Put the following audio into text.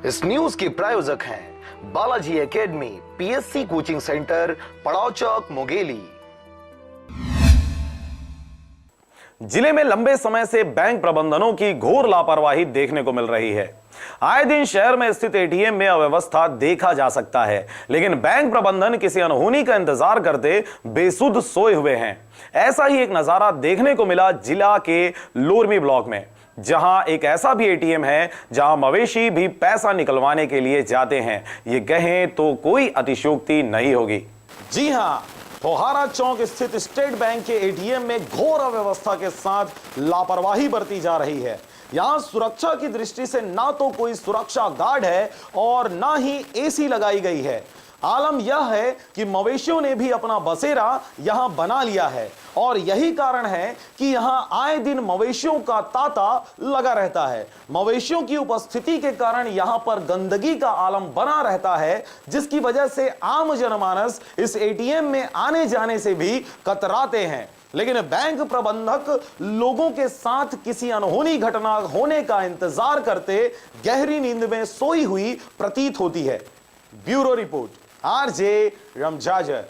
इस न्यूज के प्रायोजक हैं Balaji academy, PSC coaching centre, पड़ाव चौक, मुंगेली। जिले में लंबे समय से बैंक प्रबंधनों की घोर लापरवाही देखने को मिल रही है। आए दिन शहर में स्थित एटीएम में अव्यवस्था देखा जा सकता है, लेकिन बैंक प्रबंधन किसी अनहोनी का इंतजार करते बेसुध सोए हुए हैं। ऐसा ही एक नजारा देखने को मिला जिला के लोरमी ब्लॉक में, जहां एक ऐसा भी एटीएम है जहां मवेशी भी पैसा निकलवाने के लिए जाते हैं। ये कहें तो कोई अतिशयोक्ति नहीं होगी। जी हां, फोहारा चौक स्थित स्टेट बैंक के एटीएम में घोर अव्यवस्था के साथ लापरवाही बरती जा रही है। यहां सुरक्षा की दृष्टि से ना तो कोई सुरक्षा गार्ड है और ना ही एसी लगाई गई है। आलम यह है कि मवेशियों ने भी अपना बसेरा यहां बना लिया है और यही कारण है कि यहां आए दिन मवेशियों का तांता लगा रहता है। मवेशियों की उपस्थिति के कारण यहां पर गंदगी का आलम बना रहता है, जिसकी वजह से आम जनमानस इस एटीएम में आने जाने से भी कतराते हैं। लेकिन बैंक प्रबंधक लोगों के साथ किसी अनहोनी घटना होने का इंतजार करते गहरी नींद में सोई हुई प्रतीत होती है। Bureau report, RJ रमजाजर।